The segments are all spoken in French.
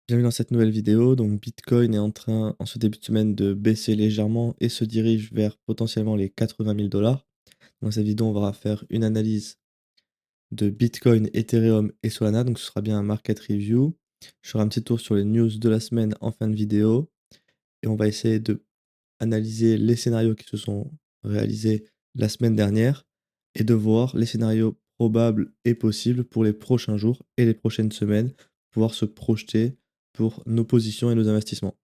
Bienvenue dans cette nouvelle vidéo. Donc, Bitcoin est en train, en ce début de semaine, de baisser légèrement et se dirige vers potentiellement les 80 000 dollars. Dans cette vidéo, on va faire une analyse de Bitcoin, Ethereum et Solana. Donc, ce sera bien un market review. Je ferai un petit tour sur les news de la semaine en fin de vidéo et on va essayer de analyser les scénarios qui se sont réalisés la semaine dernière et de voir les scénarios probables et possibles pour les prochains jours et les prochaines semaines, pouvoir se projeter pour nos positions et nos investissements.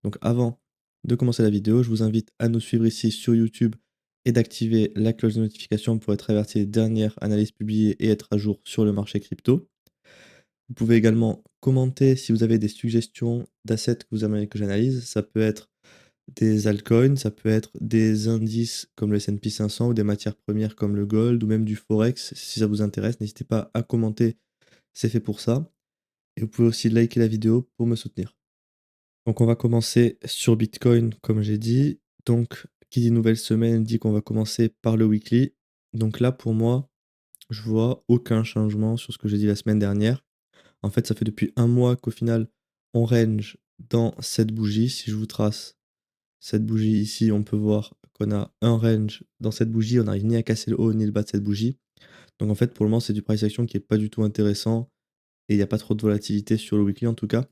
Donc avant de commencer la vidéo, je vous invite à nous suivre ici sur YouTube et d'activer la cloche de notification pour être averti des dernières analyses publiées et être à jour sur le marché crypto. Vous pouvez également commenter si vous avez des suggestions d'assets que vous aimeriez que j'analyse. Ça peut être des altcoins, ça peut être des indices comme le S&P 500 ou des matières premières comme le gold ou même du forex. Si ça vous intéresse, n'hésitez pas à commenter, c'est fait pour ça. Et vous pouvez aussi liker la vidéo pour me soutenir. Donc on va commencer sur Bitcoin comme j'ai dit. Donc qui dit nouvelle semaine dit qu'on va commencer par le weekly. Donc là pour moi, je vois aucun changement sur ce que j'ai dit la semaine dernière. En fait, ça fait depuis un mois qu'au final, on range dans cette bougie. Si je vous trace cette bougie ici, on peut voir qu'on a un range dans cette bougie. On n'arrive ni à casser le haut ni le bas de cette bougie. Donc en fait, pour le moment, c'est du price action qui est pas du tout intéressant et il n'y a pas trop de volatilité sur le weekly en tout cas.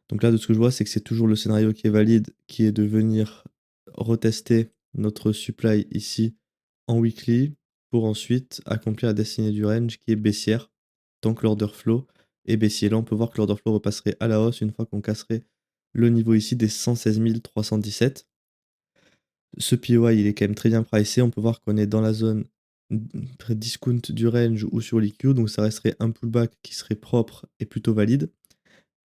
Donc là, de ce que je vois, c'est que c'est toujours le scénario qui est valide, qui est de venir retester notre supply ici en weekly pour ensuite accomplir la destinée du range qui est baissière, tant que l'order flow est baissier. Là, on peut voir que l'order flow repasserait à la hausse une fois qu'on casserait le niveau ici des 116 317. Ce POI, il est quand même très bien pricé. On peut voir qu'on est dans la zone discount du range ou sur l'EQ, donc ça resterait un pullback qui serait propre et plutôt valide.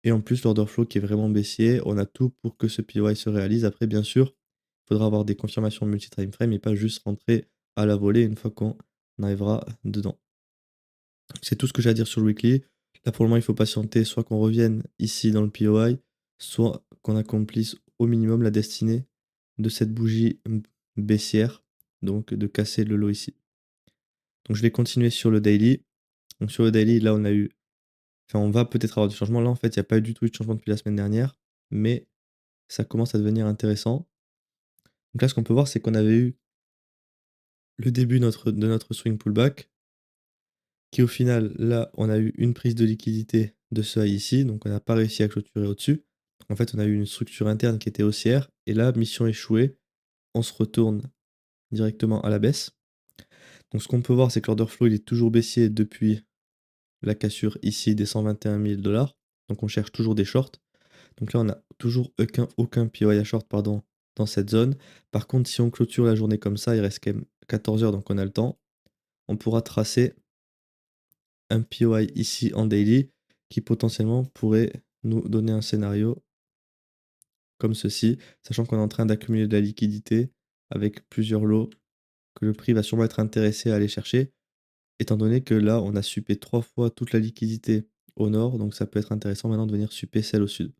Et en plus, l'order flow qui est vraiment baissier, on a tout pour que ce POI se réalise. Après, bien sûr, il faudra avoir des confirmations multi-time frame et pas juste rentrer à la volée une fois qu'on arrivera dedans. C'est tout ce que j'ai à dire sur le weekly. Là, pour le moment, il faut patienter, soit qu'on revienne ici dans le POI, soit qu'on accomplisse au minimum la destinée de cette bougie baissière, donc de casser le low ici. Donc je vais continuer sur le daily. Donc sur le daily, là, on va peut-être avoir du changement. Là, en fait, il n'y a pas eu du tout eu de changement depuis la semaine dernière, mais ça commence à devenir intéressant. Donc là, ce qu'on peut voir, c'est qu'on avait eu le début de notre swing pullback, qui au final, là, on a eu une prise de liquidité de ce high ici, donc on n'a pas réussi à clôturer au-dessus. En fait, on a eu une structure interne qui était haussière, et là, mission échouée, on se retourne directement à la baisse. Donc ce qu'on peut voir, c'est que l'order flow, il est toujours baissier depuis la cassure ici des 121 000 dollars. Donc on cherche toujours des shorts. Donc là, on n'a toujours aucun POI à short pardon, dans cette zone. Par contre, si on clôture la journée comme ça, il reste quand même 14 heures, donc on a le temps. On pourra tracer un POI ici en daily qui potentiellement pourrait nous donner un scénario comme ceci, sachant qu'on est en train d'accumuler de la liquidité avec plusieurs lots que le prix va sûrement être intéressé à aller chercher, étant donné que là, on a suppé 3 fois toute la liquidité au nord, donc ça peut être intéressant maintenant de venir supper celle au sud.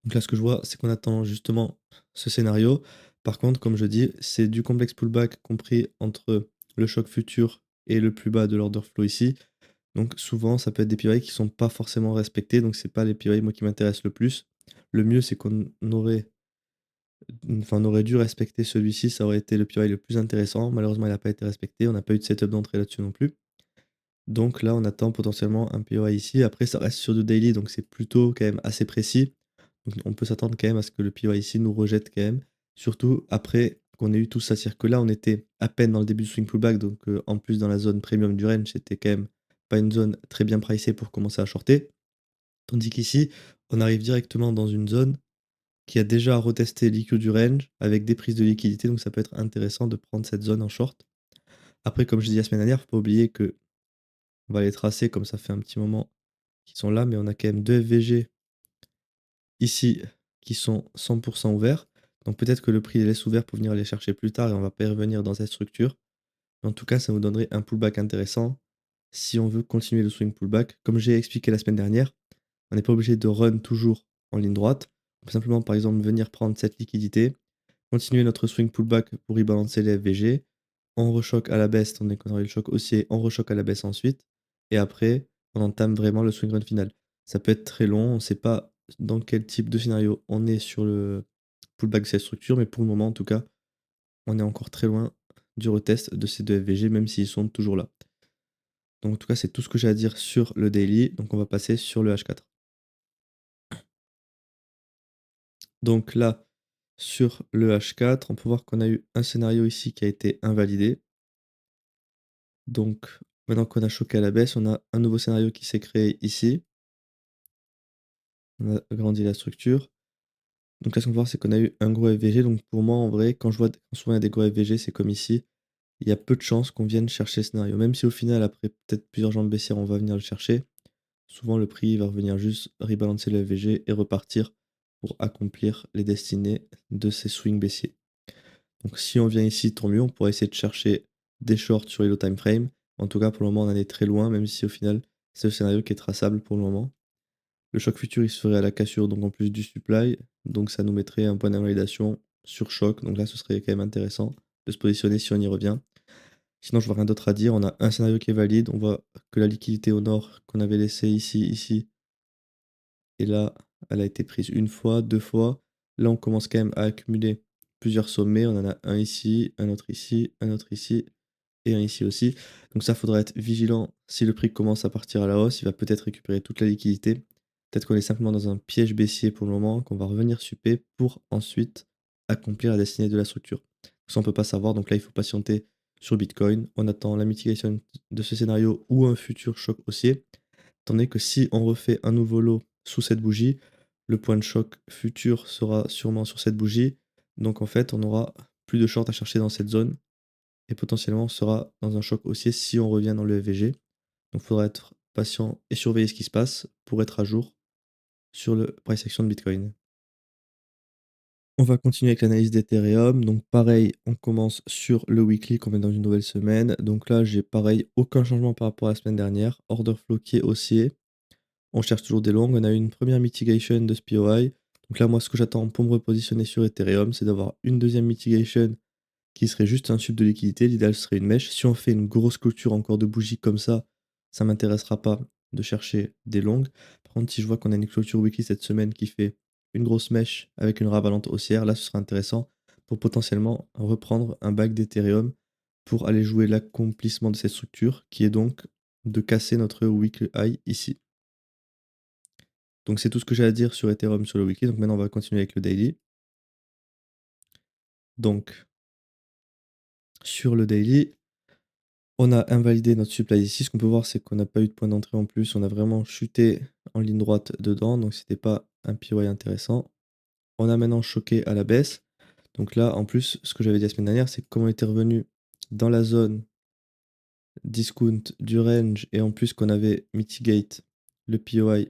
Donc là, ce que je vois, c'est qu'on attend justement ce scénario. Par contre, comme je dis, c'est du complexe pullback compris entre le choc futur et le plus bas de l'order flow ici. Donc souvent, ça peut être des POI qui sont pas forcément respectés, donc c'est pas les POI moi qui m'intéressent le plus. Le mieux, c'est qu'on aurait, enfin, on aurait dû respecter celui-ci, ça aurait été le POI le plus intéressant. Malheureusement, il n'a pas été respecté, on n'a pas eu de setup d'entrée là-dessus non plus. Donc là, on attend potentiellement un POI ici. Après, ça reste sur du daily, donc c'est plutôt quand même assez précis. Donc on peut s'attendre quand même à ce que le POI ici nous rejette quand même. Surtout après qu'on ait eu tout ça. C'est-à-dire que là, on était à peine dans le début du swing pullback, donc en plus dans la zone premium du range, c'était quand même pas une zone très bien pricée pour commencer à shorter. Tandis qu'ici, on arrive directement dans une zone qui a déjà retesté l'IQ du range avec des prises de liquidité, donc ça peut être intéressant de prendre cette zone en short. Après, comme je disais la semaine dernière, faut pas oublier que on va les tracer comme ça fait un petit moment qu'ils sont là, mais on a quand même deux FVG ici qui sont 100% ouverts. Donc peut-être que le prix les laisse ouverts pour venir les chercher plus tard et on va pas y revenir dans cette structure. Mais en tout cas, ça nous donnerait un pullback intéressant si on veut continuer le swing pullback. Comme j'ai expliqué la semaine dernière, on n'est pas obligé de run toujours en ligne droite. On peut simplement, par exemple, venir prendre cette liquidité, continuer notre swing pullback pour y balancer les FVG. On rechoque à la baisse, tandis qu'on aurait eu le choc haussier, on rechoque à la baisse ensuite. Et après, on entame vraiment le swing run final. Ça peut être très long, on ne sait pas dans quel type de scénario on est sur le pullback de cette structure, mais pour le moment en tout cas, on est encore très loin du retest de ces 2 FVG, même s'ils sont toujours là. Donc en tout cas, c'est tout ce que j'ai à dire sur le daily, donc on va passer sur le H4. Donc là, sur le H4, on peut voir qu'on a eu un scénario ici qui a été invalidé. Donc maintenant qu'on a choqué à la baisse, on a un nouveau scénario qui s'est créé ici. On a agrandi la structure. Donc là, ce qu'on peut voir, c'est qu'on a eu un gros FVG. Donc pour moi, en vrai, quand je vois quand souvent il y a des gros FVG, c'est comme ici. Il y a peu de chances qu'on vienne chercher ce scénario. Même si au final, après peut-être plusieurs jambes baissières, on va venir le chercher. Souvent, le prix va revenir juste rebalancer le FVG et repartir pour accomplir les destinées de ces swings baissiers. Donc si on vient ici, tant mieux, on pourrait essayer de chercher des shorts sur les low time frame. En tout cas, pour le moment, on en est très loin, même si au final, c'est le scénario qui est traçable pour le moment. Le choc futur, il se ferait à la cassure, donc en plus du supply. Donc ça nous mettrait un point d'invalidation sur choc. Donc là, ce serait quand même intéressant de se positionner si on y revient. Sinon, je vois rien d'autre à dire. On a un scénario qui est valide. On voit que la liquidité au nord qu'on avait laissée ici, ici, et là, elle a été prise une fois, deux fois. Là, on commence quand même à accumuler plusieurs sommets. On en a un ici, un autre ici et un ici aussi. Donc ça, faudra être vigilant. Si le prix commence à partir à la hausse, il va peut-être récupérer toute la liquidité. Peut-être qu'on est simplement dans un piège baissier pour le moment, qu'on va revenir super pour ensuite accomplir la destinée de la structure. Ça, on peut pas savoir. Donc là, il faut patienter sur Bitcoin. On attend la mitigation de ce scénario ou un futur choc haussier. Tandis que si on refait un nouveau lot sous cette bougie, le point de choc futur sera sûrement sur cette bougie. Donc en fait, on aura plus de short à chercher dans cette zone et potentiellement on sera dans un choc haussier si on revient dans le FVG. Donc il faudra être patient et surveiller ce qui se passe pour être à jour sur le price action de Bitcoin. On va continuer avec l'analyse d'Ethereum. Donc pareil, on commence sur le weekly qu'on met dans une nouvelle semaine. Donc là, j'ai pareil, aucun changement par rapport à la semaine dernière. Order flow qui est haussier. On cherche toujours des longues. On a eu une première mitigation de SPY. Donc là, moi, ce que j'attends pour me repositionner sur Ethereum, c'est d'avoir une deuxième mitigation qui serait juste un sub de liquidité. L'idéal serait une mèche. Si on fait une grosse clôture encore de bougies comme ça m'intéressera pas de chercher des longues. Par contre, si je vois qu'on a une clôture weekly cette semaine qui fait une grosse mèche avec une ravalante haussière, là, ce sera intéressant pour potentiellement reprendre un back d'Ethereum pour aller jouer l'accomplissement de cette structure qui est donc de casser notre weekly high ici. Donc c'est tout ce que j'ai à dire sur Ethereum sur le weekly. Donc maintenant, on va continuer avec le daily. Donc, sur le daily, on a invalidé notre supply ici. Ce qu'on peut voir, c'est qu'on n'a pas eu de point d'entrée en plus. On a vraiment chuté en ligne droite dedans. Donc c'était pas un PY intéressant. On a maintenant choqué à la baisse. Donc là, en plus, ce que j'avais dit la semaine dernière, c'est que comme on était revenu dans la zone discount du range et en plus qu'on avait mitigate le POI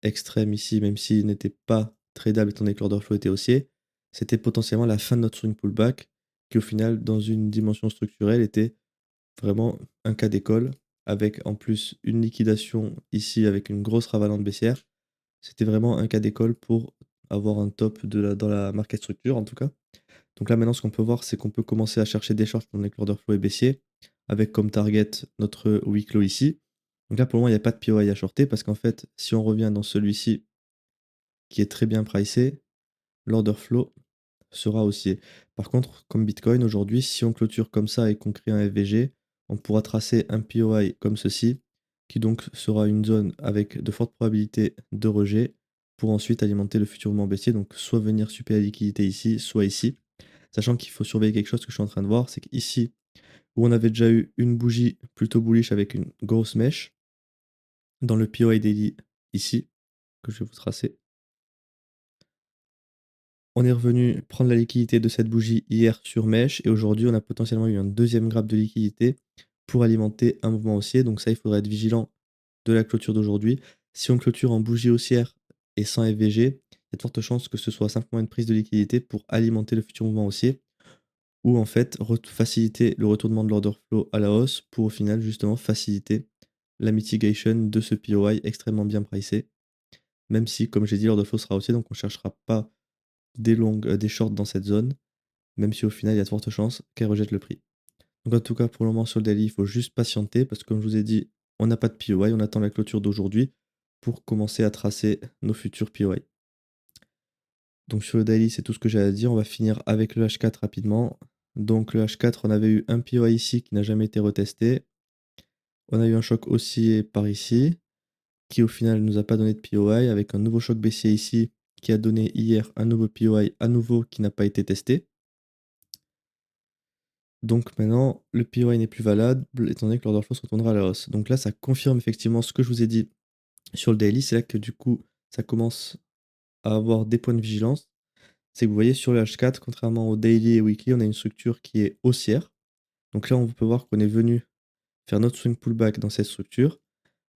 extrême ici, même s'il n'était pas tradable étant donné que l'order flow était haussier, c'était potentiellement la fin de notre swing pullback, qui au final, dans une dimension structurelle, était vraiment un cas d'école, avec en plus une liquidation ici avec une grosse ravalante baissière. C'était vraiment un cas d'école pour avoir un top dans la market structure en tout cas. Donc là maintenant ce qu'on peut voir c'est qu'on peut commencer à chercher des shorts pendant que l'order flow est baissier, avec comme target notre week low ici. Donc là pour le moment il n'y a pas de POI à shorter parce qu'en fait si on revient dans celui-ci qui est très bien pricé, l'order flow sera haussier. Par contre, comme Bitcoin aujourd'hui, si on clôture comme ça et qu'on crée un FVG, on pourra tracer un POI comme ceci, qui donc sera une zone avec de fortes probabilités de rejet pour ensuite alimenter le futur mouvement baissier, donc soit venir super la liquidité ici, soit ici. Sachant qu'il faut surveiller quelque chose que je suis en train de voir, c'est qu'ici, où on avait déjà eu une bougie plutôt bullish avec une grosse mèche, dans le POI daily ici, que je vais vous tracer, on est revenu prendre la liquidité de cette bougie hier sur mèche et aujourd'hui, on a potentiellement eu un deuxième grappe de liquidité pour alimenter un mouvement haussier. Donc ça, il faudra être vigilant de la clôture d'aujourd'hui. Si on clôture en bougie haussière et sans FVG, il y a de fortes chances que ce soit simplement une prise de liquidité pour alimenter le futur mouvement haussier ou en fait faciliter le retournement de l'order flow à la hausse pour au final justement faciliter la mitigation de ce POI extrêmement bien pricé. Même si, comme j'ai dit, l'order flow sera haussier, donc on ne cherchera pas des longues, des shorts dans cette zone, même si au final, il y a de fortes chances qu'elle rejette le prix. Donc en tout cas, pour le moment, sur le daily, il faut juste patienter parce que comme je vous ai dit, on n'a pas de POI, on attend la clôture d'aujourd'hui. pour commencer à tracer nos futurs POI. Donc sur le daily, c'est tout ce que j'ai à dire. On va finir avec le H4 rapidement. Donc le H4, on avait eu un POI ici qui n'a jamais été retesté. On a eu un choc haussier par ici, qui au final ne nous a pas donné de POI, avec un nouveau choc baissier ici, qui a donné hier un nouveau POI à nouveau qui n'a pas été testé. Donc maintenant, le POI n'est plus valable, étant donné que l'order flow se retournera à la hausse. Donc là, ça confirme effectivement ce que je vous ai dit sur le daily. C'est là que du coup, ça commence à avoir des points de vigilance. C'est que vous voyez sur le H4, contrairement au daily et weekly, on a une structure qui est haussière. Donc là, on peut voir qu'on est venu faire notre swing pullback dans cette structure,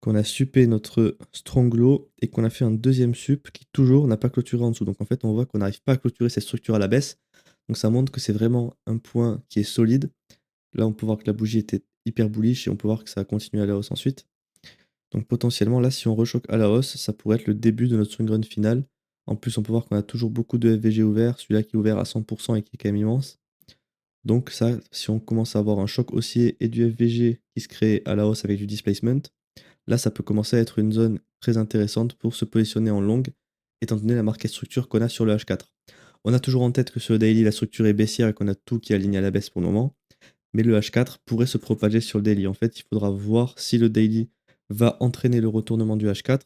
qu'on a suppé notre strong low et qu'on a fait un deuxième sup qui toujours n'a pas clôturé en dessous. Donc en fait, on voit qu'on n'arrive pas à clôturer cette structure à la baisse. Donc ça montre que c'est vraiment un point qui est solide. Là, on peut voir que la bougie était hyper bullish et on peut voir que ça a continué à la hausse ensuite. Donc potentiellement, là, si on rechoque à la hausse, ça pourrait être le début de notre swing run final. En plus, on peut voir qu'on a toujours beaucoup de FVG ouverts, celui-là qui est ouvert à 100% et qui est quand même immense. Donc ça, si on commence à avoir un choc haussier et du FVG qui se crée à la hausse avec du displacement, là, ça peut commencer à être une zone très intéressante pour se positionner en longue, étant donné la marquée structure qu'on a sur le H4. On a toujours en tête que sur le daily, la structure est baissière et qu'on a tout qui est aligné à la baisse pour le moment. Mais le H4 pourrait se propager sur le daily. En fait, il faudra voir si le daily va entraîner le retournement du H4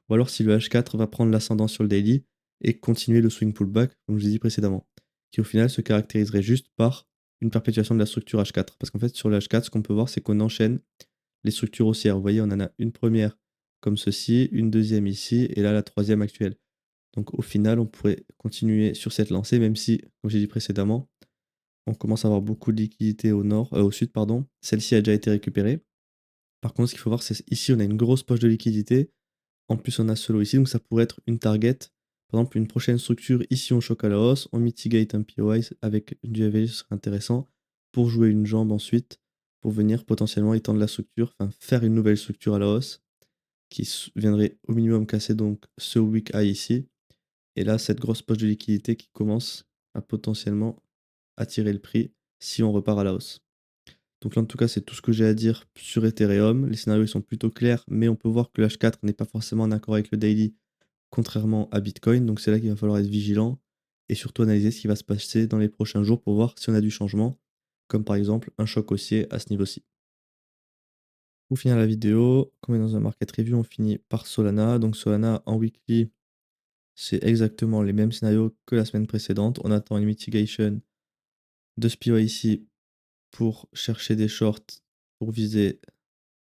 ou alors si le H4 va prendre l'ascendant sur le daily et continuer le swing pullback, comme je vous ai dit précédemment, qui au final se caractériserait juste par une perpétuation de la structure H4. Parce qu'en fait, sur le H4, ce qu'on peut voir, c'est qu'on enchaîne les structures haussières. Vous voyez, on en a une première comme ceci, une deuxième ici, et là la troisième actuelle. Donc au final, on pourrait continuer sur cette lancée, même si, comme j'ai dit précédemment, on commence à avoir beaucoup de liquidités au sud, pardon. Celle-ci a déjà été récupérée. Par contre, ce qu'il faut voir, c'est ici, on a une grosse poche de liquidité. En plus, on a ce lot ici, donc ça pourrait être une target. Par exemple, une prochaine structure, ici, on choque à la hausse, on mitigate un POI avec du AVG, ce serait intéressant pour jouer une jambe ensuite, pour venir potentiellement étendre la structure, enfin faire une nouvelle structure à la hausse qui viendrait au minimum casser donc ce weak high ici. Et là, cette grosse poche de liquidité qui commence à potentiellement attirer le prix si on repart à la hausse. Donc là, en tout cas, c'est tout ce que j'ai à dire sur Ethereum. Les scénarios ils sont plutôt clairs, mais on peut voir que le H4 n'est pas forcément en accord avec le daily, contrairement à Bitcoin. Donc c'est là qu'il va falloir être vigilant et surtout analyser ce qui va se passer dans les prochains jours pour voir si on a du changement, comme par exemple un choc haussier à ce niveau-ci. Pour finir la vidéo, comme on est dans un market review, on finit par Solana. Donc Solana en weekly, c'est exactement les mêmes scénarios que la semaine précédente. On attend une mitigation de SPY ici pour chercher des shorts pour viser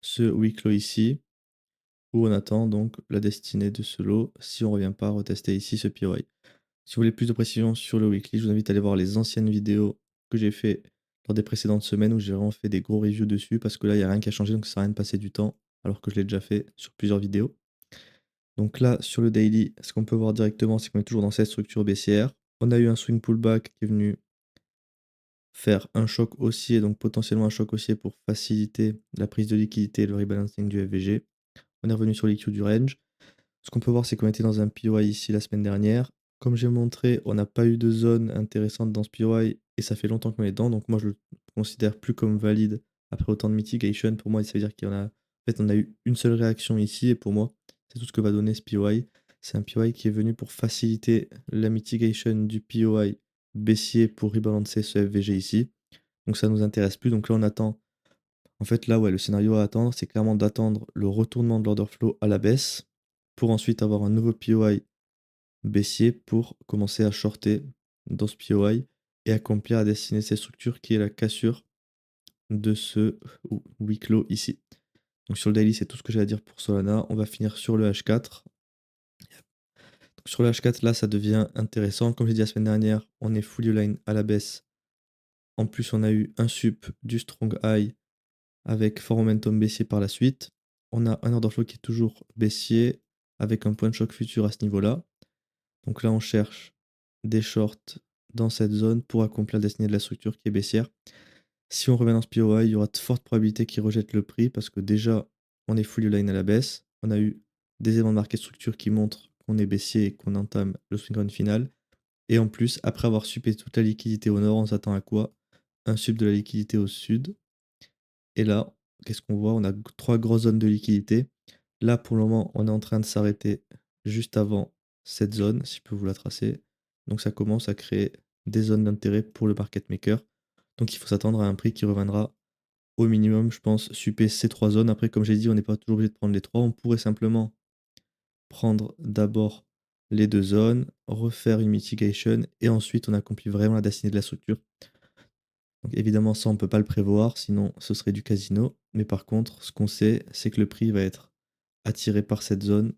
ce week low ici, où on attend donc la destinée de ce lot si on ne revient pas retester ici ce POI. Si vous voulez plus de précision sur le weekly, je vous invite à aller voir les anciennes vidéos que j'ai fait lors des précédentes semaines où j'ai vraiment fait des gros reviews dessus parce que là il n'y a rien qui a changé donc ça sert à rien de passer du temps alors que je l'ai déjà fait sur plusieurs vidéos. Donc là sur le daily, ce qu'on peut voir directement c'est qu'on est toujours dans cette structure baissière. On a eu un swing pullback qui est venu faire un choc haussier, donc potentiellement un choc haussier pour faciliter la prise de liquidité et le rebalancing du FVG. On est revenu sur l'IQ du range. Ce qu'on peut voir, c'est qu'on était dans un POI ici la semaine dernière. Comme j'ai montré, on n'a pas eu de zone intéressante dans ce POI et ça fait longtemps qu'on est dedans. Donc moi, je le considère plus comme valide après autant de mitigation. Pour moi, ça veut dire qu'on a, en fait, on a eu une seule réaction ici et pour moi, c'est tout ce que va donner ce POI. C'est un POI qui est venu pour faciliter la mitigation du POI baissier pour rebalancer ce FVG ici. Donc ça nous intéresse plus. Donc là, on attend. En fait, là, ouais, le scénario à attendre, c'est clairement d'attendre le retournement de l'order flow à la baisse pour ensuite avoir un nouveau POI baissier pour commencer à shorter dans ce POI et accomplir à destiner cette structure qui est la cassure de ce week low ici. Donc sur le daily, c'est tout ce que j'ai à dire pour Solana. On va finir sur le H4. Donc sur le H4, là, ça devient intéressant. Comme j'ai dit la semaine dernière, on est fully line à la baisse. En plus, on a eu un sup du strong high avec fort momentum baissier par la suite. On a un order flow qui est toujours baissier avec un point de choc futur à ce niveau-là. Donc là, on cherche des shorts dans cette zone pour accomplir la destinée de la structure qui est baissière. Si on revient dans ce POI, il y aura de fortes probabilités qu'il rejette le prix parce que déjà, on est fully line à la baisse. On a eu des éléments de market structure qui montrent qu'on est baissier et qu'on entame le swing run final. Et en plus, après avoir suppé toute la liquidité au nord, on s'attend à quoi? Un sub de la liquidité au sud. Et là, qu'est-ce qu'on voit? On a trois grosses zones de liquidité. Là, pour le moment, on est en train de s'arrêter juste avant cette zone, si je peux vous la tracer. Donc ça commence à créer des zones d'intérêt pour le market maker. Donc il faut s'attendre à un prix qui reviendra au minimum, je pense, super ces 3 zones. Après, comme j'ai dit, on n'est pas toujours obligé de prendre les 3. On pourrait simplement prendre d'abord les 2 zones, refaire une mitigation et ensuite on accomplit vraiment la destinée de la structure. Donc évidemment, ça, on peut pas le prévoir, sinon ce serait du casino. Mais par contre, ce qu'on sait, c'est que le prix va être attiré par cette zone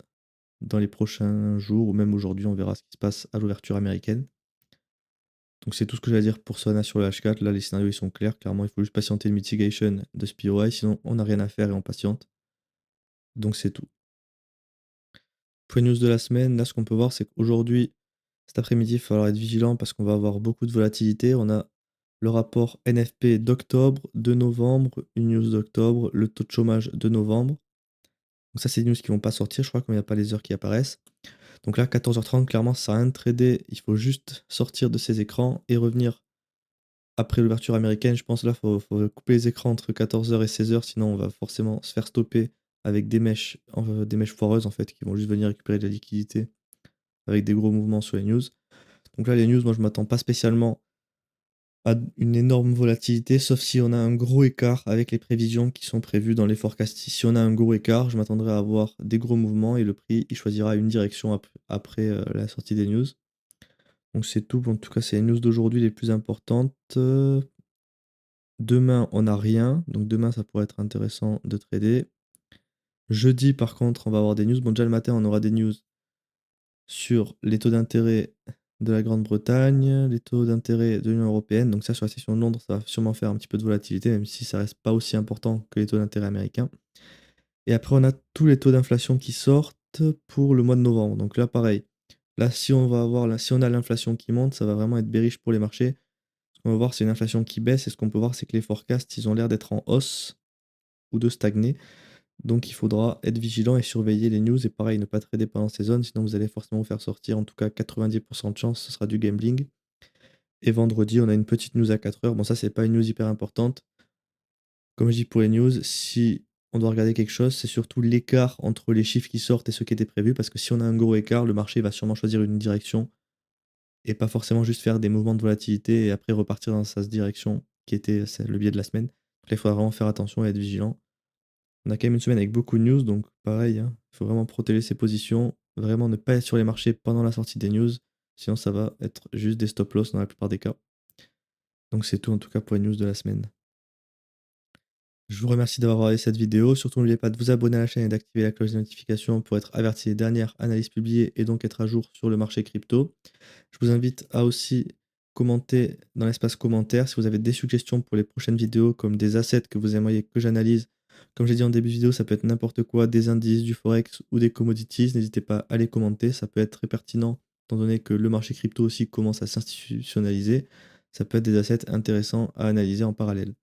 dans les prochains jours ou même aujourd'hui, on verra ce qui se passe à l'ouverture américaine. Donc c'est tout ce que j'ai à dire pour Solana sur le H4. Là, les scénarios ils sont clairs. Clairement, il faut juste patienter une mitigation de SPY, sinon on n'a rien à faire et on patiente. Donc c'est tout. Pour les news de la semaine, là, ce qu'on peut voir, c'est qu'aujourd'hui, cet après-midi, il va falloir être vigilant parce qu'on va avoir beaucoup de volatilité. On a le rapport NFP d'octobre, de novembre, une news d'octobre, le taux de chômage de novembre. Donc ça, c'est des news qui vont pas sortir, je crois, qu'il n'y a pas les heures qui apparaissent. Donc là, 14h30, clairement, ça sert à rien de trader. Il faut juste sortir de ces écrans et revenir après l'ouverture américaine. Je pense là, faut couper les écrans entre 14h et 16h, sinon on va forcément se faire stopper avec des mèches foireuses en fait, qui vont juste venir récupérer de la liquidité avec des gros mouvements sur les news. Donc là, les news, moi, je m'attends pas spécialement à une énorme volatilité, sauf si on a un gros écart avec les prévisions qui sont prévues dans les forecasts. Si on a un gros écart, je m'attendrai à avoir des gros mouvements et le prix, il choisira une direction après la sortie des news. Donc c'est tout. En tout cas, c'est les news d'aujourd'hui les plus importantes. Demain, on n'a rien. Donc demain, ça pourrait être intéressant de trader. Jeudi, par contre, on va avoir des news. Bon, déjà le matin, on aura des news sur les taux d'intérêt de la Grande-Bretagne, les taux d'intérêt de l'Union européenne. Donc ça, sur la session de Londres, ça va sûrement faire un petit peu de volatilité, même si ça reste pas aussi important que les taux d'intérêt américains. Et après, on a tous les taux d'inflation qui sortent pour le mois de novembre. Donc là, pareil. Là, si on a l'inflation qui monte, ça va vraiment être bearish pour les marchés. Ce qu'on va voir, c'est une inflation qui baisse. Et ce qu'on peut voir, c'est que les forecasts, ils ont l'air d'être en hausse ou de stagner. Donc il faudra être vigilant et surveiller les news et pareil, ne pas trader pendant ces zones, sinon vous allez forcément vous faire sortir. En tout cas, 90% de chance, ce sera du gambling. Et vendredi, on a une petite news à 4 heures. Bon, ça, c'est pas une news hyper importante. Comme je dis pour les news, si on doit regarder quelque chose, c'est surtout l'écart entre les chiffres qui sortent et ceux qui étaient prévus, parce que si on a un gros écart, le marché va sûrement choisir une direction et pas forcément juste faire des mouvements de volatilité et après repartir dans sa direction qui était c'est le biais de la semaine. Donc là, il faudra vraiment faire attention et être vigilant. On a quand même une semaine avec beaucoup de news, donc pareil, hein, il faut vraiment protéger ses positions, vraiment ne pas être sur les marchés pendant la sortie des news, sinon ça va être juste des stop loss dans la plupart des cas. Donc c'est tout en tout cas pour les news de la semaine. Je vous remercie d'avoir regardé cette vidéo, surtout n'oubliez pas de vous abonner à la chaîne et d'activer la cloche de notification pour être averti des dernières analyses publiées et donc être à jour sur le marché crypto. Je vous invite à aussi commenter dans l'espace commentaire si vous avez des suggestions pour les prochaines vidéos, comme des assets que vous aimeriez que j'analyse. Comme j'ai dit en début de vidéo, ça peut être n'importe quoi, des indices, du forex ou des commodities. N'hésitez pas à les commenter, ça peut être très pertinent étant donné que le marché crypto aussi commence à s'institutionnaliser. Ça peut être des assets intéressants à analyser en parallèle.